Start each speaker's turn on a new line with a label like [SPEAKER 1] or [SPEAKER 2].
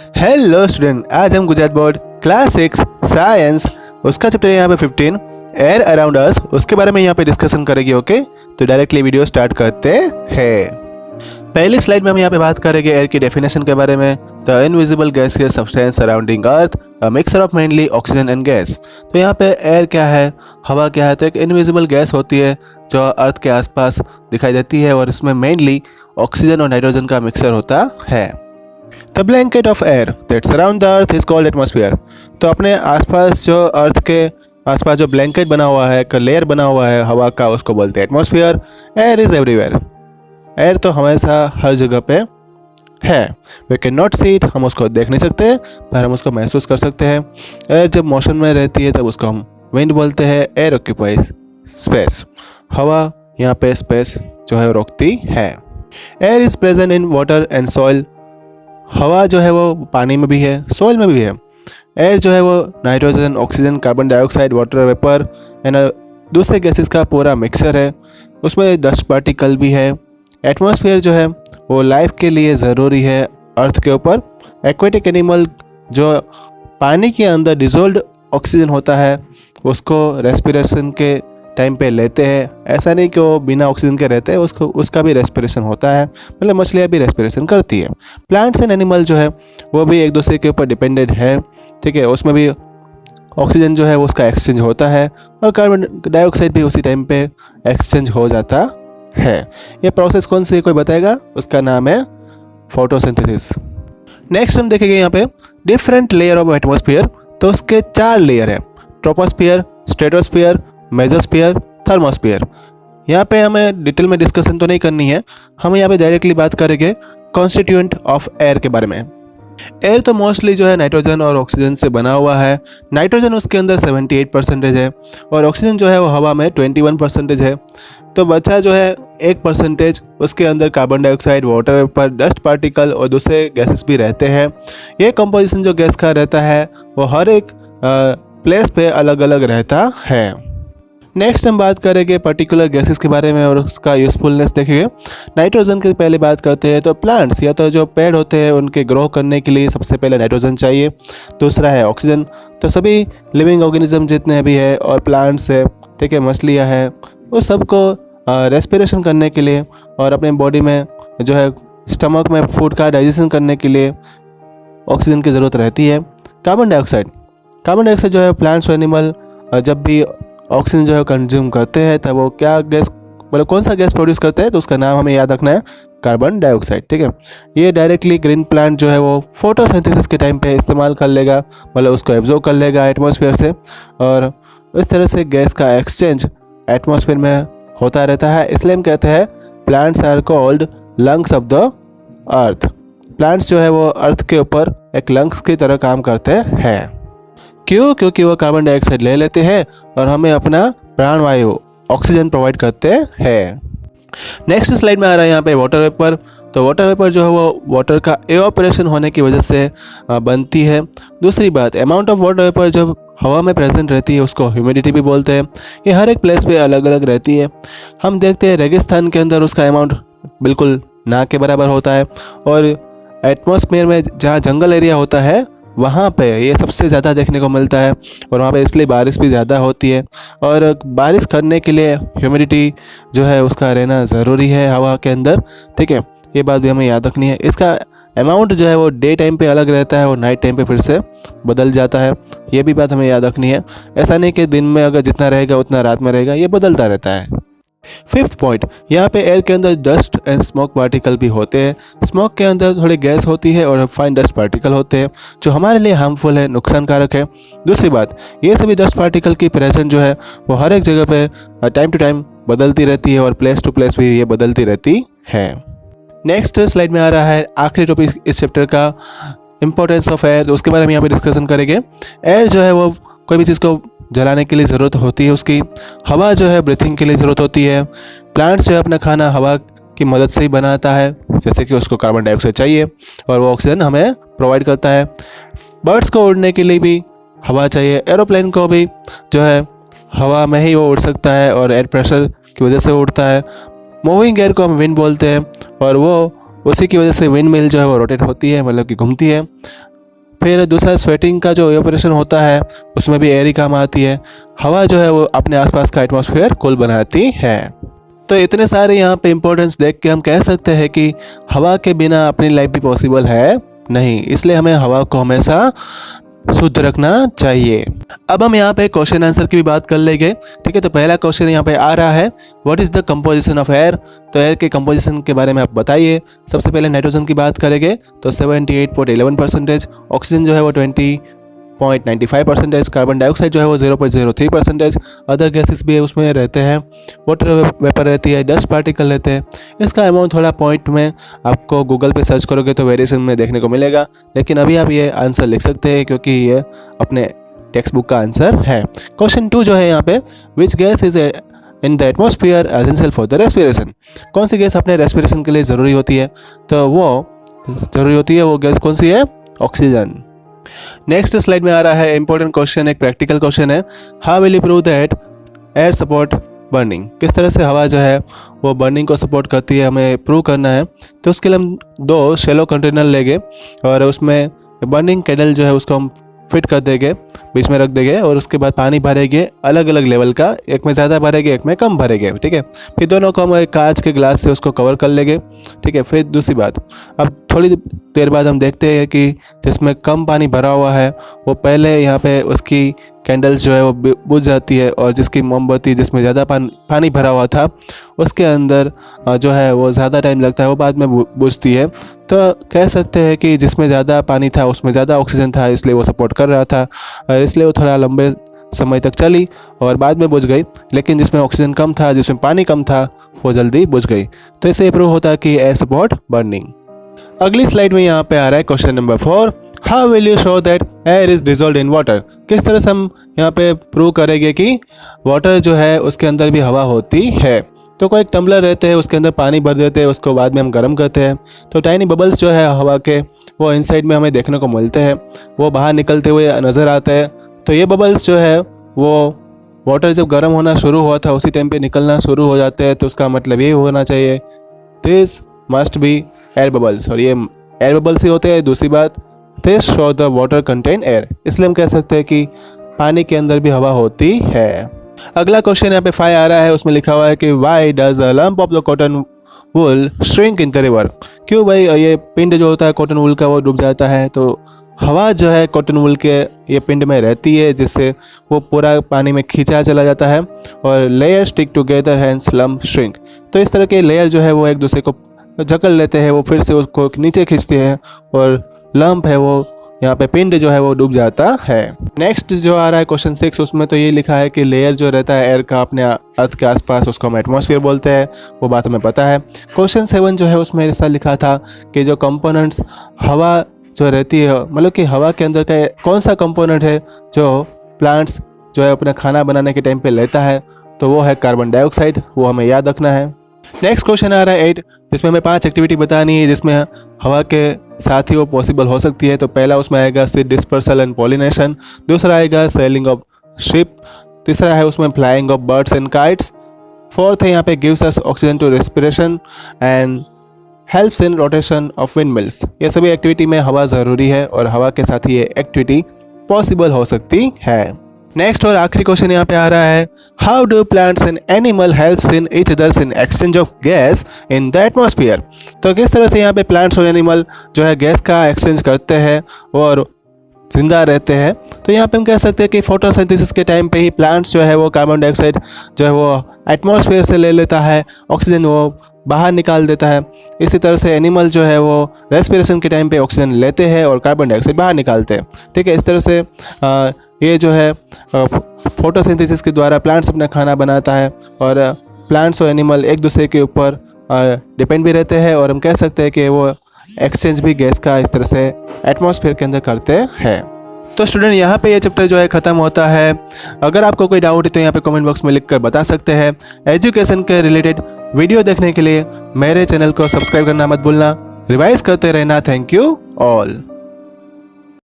[SPEAKER 1] Hello student, आज हम Gujarat board class 6 science उसका चैप्टर यहाँ पे 15 एयर अराउंड अस उसके बारे में यहाँ पे डिस्कशन करेंगे। ओके, तो डायरेक्टली वीडियो स्टार्ट करते हैं। पहली स्लाइड में हम यहाँ पे बात करेंगे एयर की डेफिनेशन के बारे में। The invisible gaseous substance surrounding earth, a mixture of mainly oxygen and gas. तो यहाँ पे एयर क्या है, हवा क्या है, तो एक इनविजिबल गैस होती है जो अर्थ के आसपास दिखाई देती है और इसमें मेनली ऑक्सीजन और नाइट्रोजन का मिक्सचर होता है। The blanket of air that surround the earth is called atmosphere. तो अपने आसपास जो अर्थ के आसपास जो ब्लैंकेट बना हुआ है, एक लेयर बना हुआ है हवा का, उसको बोलते हैं atmosphere. Air is everywhere. Air तो हमेशा हर जगह पे है। We can not see it, हम उसको देख नहीं सकते पर हम उसको महसूस कर सकते हैं। एयर जब मोशन में रहती है तब उसको हम विंड बोलते हैं। एयर ऑक्यूपाइज स्पेस, हवा यहाँ पे स्पेस जो है रोकती है। Air is present in water and soil. हवा जो है वो पानी में भी है, सॉइल में भी है। एयर जो है वो nitrogen, oxygen, carbon dioxide, water vapour and दूसरे गैसेस का पूरा मिक्सचर है। उसमें डस्ट पार्टिकल भी है। एटमॉस्फेयर जो है वो लाइफ के लिए ज़रूरी है अर्थ के ऊपर। एक्वेटिक एनिमल जो पानी के अंदर डिजोल्व ऑक्सीजन होता है उसको रेस्पिरेशन के टाइम पे लेते हैं। ऐसा नहीं कि वो बिना ऑक्सीजन के रहते हैं, उसका भी रेस्पिरेशन होता है, मतलब मछलियाँ भी रेस्पिरेशन करती है। प्लांट्स एंड एनिमल जो है वो भी एक दूसरे के ऊपर डिपेंडेंट है, ठीक है। उसमें भी ऑक्सीजन जो है वो उसका एक्सचेंज होता है और कार्बन डाइऑक्साइड भी उसी टाइम पे एक्सचेंज हो जाता है। ये प्रोसेस कौन सी है कोई बताएगा? उसका नाम है फोटोसिंथेसिस। नेक्स्ट हम देखेंगे यहाँ पे डिफरेंट लेयर ऑफ एटमॉस्फेयर। तो उसके 4 लेयर है, ट्रोपोस्फियर, स्ट्रेटोस्फियर, मेसोस्फियर, थर्मोस्फियर। यहाँ पे हमें डिटेल में डिस्कशन तो नहीं करनी है, हम यहाँ पे डायरेक्टली बात करेंगे कॉन्स्टिट्यूएंट ऑफ एयर के बारे में। एयर तो मोस्टली जो है नाइट्रोजन और ऑक्सीजन से बना हुआ है। नाइट्रोजन उसके अंदर 78% है और ऑक्सीजन जो है वो हवा में 21% है। तो बचा जो है 1% उसके अंदर carbon dioxide, water vapour, dust particle और दूसरे गैसेस भी रहते हैं। ये कंपोजिशन जो गैस का रहता है वो हर एक प्लेस पे अलग अलग रहता है। नेक्स्ट हम बात करेंगे पर्टिकुलर गैसेस के बारे में और उसका यूज़फुलनेस देखेंगे। नाइट्रोजन की पहले बात करते हैं तो प्लांट्स या तो जो पेड़ होते हैं उनके ग्रो करने के लिए सबसे पहले नाइट्रोजन चाहिए। दूसरा है ऑक्सीजन। तो सभी लिविंग ऑर्गेनिज्म जितने भी है और प्लांट्स है, ठीक है, मछलियाँ है, उस सबको रेस्पिरेशन करने के लिए और अपने बॉडी में जो है स्टमक में फूड का डाइजेशन करने के लिए ऑक्सीजन की ज़रूरत रहती है। कार्बन डाइऑक्साइड जो है प्लांट्स और एनिमल जब भी ऑक्सीजन जो है कंज्यूम करते हैं तब वो क्या गैस, मतलब कौन सा गैस प्रोड्यूस करते हैं, तो उसका नाम हमें याद रखना है, कार्बन डाइऑक्साइड, ठीक है। ये डायरेक्टली ग्रीन प्लांट जो है वो फोटोसिंथेसिस के टाइम पे इस्तेमाल कर लेगा, मतलब उसको एब्जॉर्ब कर लेगा एटमॉस्फेयर से और इस तरह से गैस का एक्सचेंज एटमॉस्फेयर में होता रहता है। इसलिए हम कहते हैं plants are called lungs of the earth. Plants जो है वो अर्थ के ऊपर एक लंग्स की तरह काम करते हैं। क्यों? क्योंकि वो कार्बन डाइऑक्साइड ले लेते हैं और हमें अपना प्राणवायु ऑक्सीजन प्रोवाइड करते हैं। नेक्स्ट स्लाइड में आ रहा है यहाँ पे वाटर वेपर। तो वाटर वेपर जो है वो वाटर का एवापोरेशन होने की वजह से बनती है। दूसरी बात, अमाउंट ऑफ वाटर वेपर जब हवा में प्रेजेंट रहती है उसको ह्यूमिडिटी भी बोलते हैं। ये हर एक प्लेस पे अलग अलग रहती है। हम देखते हैं रेगिस्तान के अंदर उसका अमाउंट बिल्कुल ना के बराबर होता है और एटमॉस्फेयर में जहाँ जंगल एरिया होता है वहाँ पे ये सबसे ज़्यादा देखने को मिलता है और वहाँ पे इसलिए बारिश भी ज़्यादा होती है। और बारिश करने के लिए ह्यूमिडिटी जो है उसका रहना ज़रूरी है हवा के अंदर, ठीक है। ये बात भी हमें याद रखनी है। इसका अमाउंट जो है वो डे टाइम पे अलग रहता है और नाइट टाइम पे फिर से बदल जाता है। ये भी बात हमें याद रखनी है। ऐसा नहीं कि दिन में अगर जितना रहेगा उतना रात में रहेगा, ये बदलता रहता है। 5th पॉइंट, यहाँ पे एयर के अंदर डस्ट एंड स्मोक पार्टिकल भी होते हैं। स्मोक के अंदर थोड़ी गैस होती है और फाइन डस्ट पार्टिकल होते हैं जो हमारे लिए हार्मफुल है, नुकसानकारक है। दूसरी बात, ये सभी डस्ट पार्टिकल की प्रेजेंट जो है वो हर एक जगह पे टाइम टू टाइम बदलती रहती है और प्लेस टू प्लेस भी ये बदलती रहती है। नेक्स्ट स्लाइड में आ रहा है आखिरी टॉपिक इस चैप्टर का, इंपॉर्टेंस ऑफ एयर। तो उसके बारे में यहाँ पे डिस्कशन करेंगे। एयर जो है वो कोई भी चीज़ को जलाने के लिए ज़रूरत होती है उसकी। हवा जो है ब्रीथिंग के लिए ज़रूरत होती है। प्लांट्स जो है अपना खाना हवा की मदद से ही बनाता है, जैसे कि उसको कार्बन डाइऑक्साइड चाहिए और वो ऑक्सीजन हमें प्रोवाइड करता है। बर्ड्स को उड़ने के लिए भी हवा चाहिए। एरोप्लेन को भी जो है हवा में ही वो उड़ सकता है और एयर प्रेशर की वजह से उड़ता है। मूविंग एयर को हम विंड बोलते हैं और वो उसी की वजह से विंड मिल जो है वो रोटेट होती है, मतलब कि घूमती है। फिर दूसरा स्वेटिंग का जो इवेपोरेशन होता है उसमें भी एयर ही काम आती है। हवा जो है वो अपने आसपास का एटमॉस्फेयर कूल बनाती है। तो इतने सारे यहाँ पे इंपॉर्टेंस देख के हम कह सकते हैं कि हवा के बिना अपनी लाइफ भी पॉसिबल है नहीं, इसलिए हमें हवा को हमेशा शुद्ध रखना चाहिए। अब हम यहाँ पे क्वेश्चन आंसर की भी बात कर लेंगे, ठीक है। तो पहला क्वेश्चन यहाँ पे आ रहा है, what is the composition of air. तो एयर के कंपोजिशन के बारे में आप बताइए। सबसे पहले नाइट्रोजन की बात करेंगे तो 78.11%, ऑक्सीजन जो है वो 20.95%, कार्बन डाइऑक्साइड जो है वो 0.03%, अदर गैसेस भी उसमें रहते हैं, वाटर वेपर रहती है, डस्ट पार्टिकल रहते हैं। इसका अमाउंट थोड़ा पॉइंट में आपको गूगल पे सर्च करोगे तो वेरिएशन में देखने को मिलेगा, लेकिन अभी आप ये आंसर लिख सकते हैं क्योंकि ये अपने टेक्स्ट बुक का आंसर है। क्वेश्चन 2 जो है यहाँ पे, which gas is in the atmosphere essential for the respiration. कौन सी गैस अपने रेस्पिरेशन के लिए ज़रूरी होती है, तो वो गैस कौन सी है, ऑक्सीजन। नेक्स्ट स्लाइड में आ रहा है इंपॉर्टेंट क्वेश्चन, एक प्रैक्टिकल क्वेश्चन है, how will you prove that air support burning. किस तरह से हवा जो है वो बर्निंग को सपोर्ट करती है, हमें प्रूव करना है। तो उसके लिए हम 2 शैलो कंटेनर लेंगे और उसमें बर्निंग कैंडल जो है उसको हम फिट कर देंगे, बीच में रख देंगे और उसके बाद पानी भरेंगे अलग अलग लेवल का, एक में ज़्यादा भरेंगे एक में कम भरेंगे, ठीक है। फिर दोनों को हम एक कांच के ग्लास से उसको कवर कर लेंगे, ठीक है। फिर दूसरी बात, अब थोड़ी देर बाद हम देखते हैं कि जिसमें कम पानी भरा हुआ है वो पहले यहाँ पे उसकी कैंडल्स जो है वो बुझ जाती है, और जिसकी मोमबत्ती जिसमें ज़्यादा पानी भरा हुआ था उसके अंदर जो है वो ज़्यादा टाइम लगता है, वो बाद में बुझती है। तो कह सकते हैं कि जिसमें ज़्यादा पानी था उसमें ज़्यादा ऑक्सीजन था, इसलिए वो सपोर्ट कर रहा था, इसलिए वो थोड़ा लंबे समय तक चली और बाद में बुझ गई। लेकिन जिसमें ऑक्सीजन कम था, जिसमें पानी कम था, वो जल्दी बुझ गई। तो इससे प्रूव होता है कि एयर सपोर्ट बर्निंग। अगली स्लाइड में यहाँ पे आ रहा है question number 4, how will you show that air is dissolved in water. किस तरह से हम यहाँ पे प्रूव करेंगे कि वाटर जो है उसके अंदर भी हवा होती है। तो कोई एक टम्बलर रहते हैं, उसके अंदर पानी भर देते हैं, उसको बाद में हम गर्म करते हैं, तो टाइनी बबल्स जो है हवा के वो इनसाइड में हमें देखने को मिलते हैं, वो बाहर निकलते हुए नज़र आते हैं। तो ये बबल्स जो है वो वाटर जब गर्म होना शुरू हुआ था उसी टाइम पे निकलना शुरू हो जाते हैं, तो उसका मतलब ये होना चाहिए this must be air bubbles, और ये एयर बबल्स ही होते हैं। दूसरी बात, this show the water contain air, इसलिए हम कह सकते हैं कि पानी के अंदर भी हवा होती है। अगला क्वेश्चन यहाँ पे 5 आ रहा है, उसमें लिखा हुआ है कि why does a lump of the cotton wool shrink in the river. क्यों भाई ये पिंड जो होता है कॉटन वूल का वो डूब जाता है। तो हवा जो है कॉटन वूल के ये पिंड में रहती है, जिससे वो पूरा पानी में खींचा चला जाता है और layer stick together hence lump shrink. तो इस तरह के लेयर जो है वो एक दूसरे को जकड़ लेते हैं, वो फिर से उसको नीचे खींचते हैं और लंप है वो यहाँ पे पिंड जो है वो डूब जाता है। नेक्स्ट जो आ रहा है क्वेश्चन 6, उसमें तो ये लिखा है कि लेयर जो रहता है एयर का अपने अर्थ के आसपास उसको हम एटमॉस्फेयर बोलते हैं, वो बात हमें पता है। क्वेश्चन 7 जो है उसमें ऐसा लिखा था कि जो कंपोनेंट्स हवा जो रहती है, मतलब कि हवा के अंदर का कौन सा कंपोनेंट है जो प्लांट्स जो है अपना खाना बनाने के टाइम पे लेता है, तो वो है कार्बन डाइऑक्साइड, वो हमें याद रखना है। नेक्स्ट क्वेश्चन आ रहा है 8, जिसमें हमें 5 एक्टिविटी बतानी है जिसमें हवा के साथ ही वो पॉसिबल हो सकती है। तो पहला उसमें आएगा सीड डिस्पर्सल एंड पॉलिनेशन, दूसरा आएगा सेलिंग ऑफ शिप, तीसरा है उसमें flying of birds and kites, fourth है यहाँ पे gives us oxygen to respiration and helps in rotation of windmills. ये सभी एक्टिविटी में हवा ज़रूरी है और हवा के साथ ही ये एक्टिविटी पॉसिबल हो सकती है। नेक्स्ट और आखिरी क्वेश्चन यहाँ पे आ रहा है, how do plants and animal helps in each others in exchange of gas in the atmosphere. तो किस तरह से यहाँ पे प्लांट्स और एनिमल जो है गैस का एक्सचेंज करते हैं और जिंदा रहते हैं। तो यहाँ पे हम कह सकते हैं कि फोटोसिंथेसिस के टाइम पे ही प्लांट्स जो है वो कार्बन डाइऑक्साइड जो है वो एटमॉस्फेयर से ले लेता है, ऑक्सीजन वो बाहर निकाल देता है। इसी तरह से एनिमल जो है वो रेस्पिरेशन के टाइम पे ऑक्सीजन लेते हैं और कार्बन डाइऑक्साइड बाहर निकालते हैं, ठीक है। इस तरह से ये जो है फोटोसिंथेसिस के द्वारा प्लांट्स अपना खाना बनाता है और प्लांट्स और एनिमल एक दूसरे के ऊपर डिपेंड भी रहते हैं, और हम कह सकते हैं कि वो एक्सचेंज भी गैस का इस तरह से एटमॉस्फेयर के अंदर करते हैं। तो स्टूडेंट यहाँ पे ये चैप्टर जो है ख़त्म होता है। अगर आपको कोई डाउट है तो यहाँ पे कमेंट बॉक्स में लिखकर बता सकते हैं। एजुकेशन के रिलेटेड वीडियो देखने के लिए मेरे चैनल को सब्सक्राइब करना मत भूलना, रिवाइज करते रहना। Thank you all.